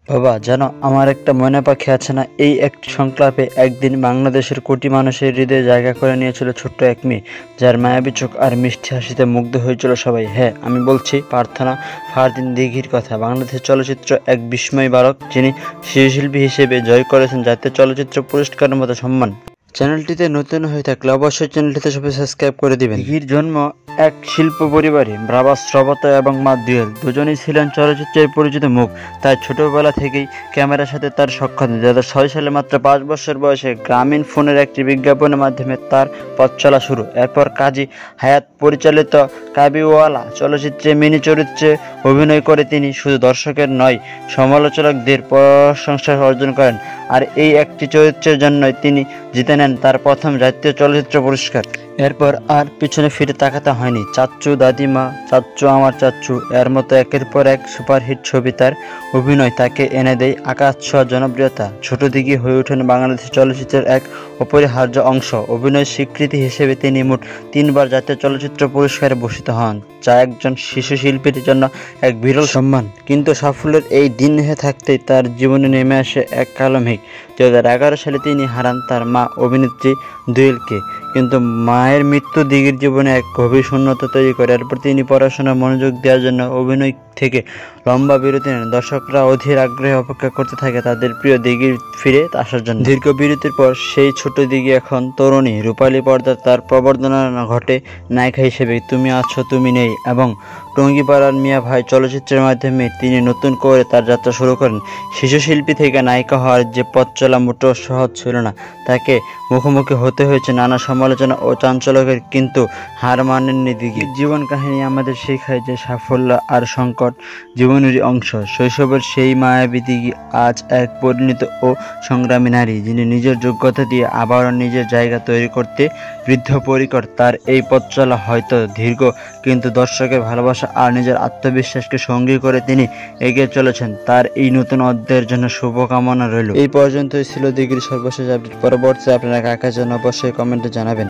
বাবা জানো, আমার একটা ময়না পাখি আছে না, এই একটি সংলাপে একদিন বাংলাদেশের কোটি মানুষের হৃদয়ে জায়গা করে নিয়েছিল ছোট্ট এক মেয়ে, যার মায়াবী চোখ আর মিষ্টি হাসিতে মুগ্ধ হয়েছিল সবাই। হ্যাঁ, আমি বলছি প্রার্থনা ফারদিন দিঘির কথা। বাংলাদেশের চলচ্চিত্র এক বিস্ময় বালক, যিনি শিশুশিল্পী হিসেবে জয় করেছেন জাতীয় চলচ্চিত্র পুরস্কারের মতো সম্মান। চ্যানেলটিতে নতুন হয়ে থাকলে অবশ্যই চ্যানেলটিতে সবাই সাবস্ক্রাইব করে দিবেন। দিঘির জন্ম এক শিল্প পরিবারে। বাবা শ্রবতা এবং মা দুয়েল দুজনেই ছিলেন চলচ্চিত্রের পরিচিত মুখ। তাই ছোটবেলা থেকেই ক্যামেরার সাথে তার সাক্ষাৎ। 2006 সালে মাত্র 5 বছর বয়সে গ্রামীণ ফোনের একটি বিজ্ঞাপনের মাধ্যমে তার পথ চলা শুরু। এরপর কাজী হায়াত পরিচালিত কাবিওয়ালা চলচ্চিত্রে মিনি চরিত্রে অভিনয় করে তিনি শুধু দর্শকের নয়, সমালোচকদের প্রশংসা অর্জন করেন। আর এই একটি চরিত্রের জন্যই তিনি জিতে নেন তার প্রথম জাতীয় চলচ্চিত্র পুরস্কার। এরপর আর পিছনে ফিরে তাকাতে হয়নি। চাচ্চু, দাদিমা, চাচ্চু আমার চাচ্চু, এর মতো একের পর এক সুপারহিট ছবি। তার অভিনয় তাকে এনে দেয় আকাশ ছোঁয়া জনপ্রিয়তা। ছোট দিঘি হয়ে ওঠেন বাংলাদেশের চলচ্চিত্রের এক অপরিহার্য অংশ। অভিনয়ের স্বীকৃতি হিসেবে তিনি মোট 3 বার জাতীয় চলচ্চিত্র পুরস্কারে ভূষিত হন, যা একজন শিশু শিল্পীর জন্য এক বিরল সম্মান। কিন্তু সাফল্যের এই দিন হয়ে থাকতেই তার জীবনে নেমে আসে এক কালো মেঘ। 2011 সালে তিনি হারান তার মা অভিনেত্রী দুয়েলকে। কিন্তু মায়ের মৃত্যু দিঘির জীবনে এক গভীর শূন্যতা তৈরি করে। এরপর তিনি পড়াশোনায় মনোযোগ দেওয়ার জন্য অভিনয় থেকে লম্বা বিরতি নেন। দর্শকরা অধীর আগ্রহে অপেক্ষা করতে থাকে তাদের প্রিয় দিঘির ফিরে আসার জন্য। দীর্ঘ বিরতির পর সেই ছোট দিঘি এখন তরুণী। রূপালী পর্দায় তার প্রবর্ধনা ঘটে নায়িকা হিসেবে তুমি আছো তুমি নেই এবং টঙ্গিপাড়ার মিয়া ভাই চলচ্চিত্রের মাধ্যমে তিনি নতুন করে তার যাত্রা শুরু করেন। শিশু শিল্পী থেকে নায়িকা হওয়ার যে পথ চলা মোটেও সহজ ছিল না। তাকে মুখোমুখি হতে হয়েছে নানা সমালোচনা ও চাঞ্চল্যের, কিন্তু হার মানেননি দিঘি। জীবন কাহিনী আমাদের শেখায় যে সাফল্য আর সংকট জীবনেরই অংশ। শৈশবের সেই মায়াবী দিঘি আজ এক পরিণত ও সংগ্রামী নারী, যিনি নিজের যোগ্যতা দিয়ে আবারও নিজের জায়গা তৈরি করতে বৃদ্ধপরিকর। তার এই পথ চলা হয়তো দীর্ঘ, কিন্তু দর্শকের ভালোবাসা আর নিজের আত্মবিশ্বাসকে সঙ্গী করে তিনি এগিয়ে চলেছেন। তার এই নতুন অধ্যায়ের জন্য শুভকামনা রইল। এই পর্যন্তই ছিল দিঘির সর্বশেষ আপডেট। পরবর্তীতে আপনারা কাকে যেন অবশ্যই কমেন্টে জানাবেন।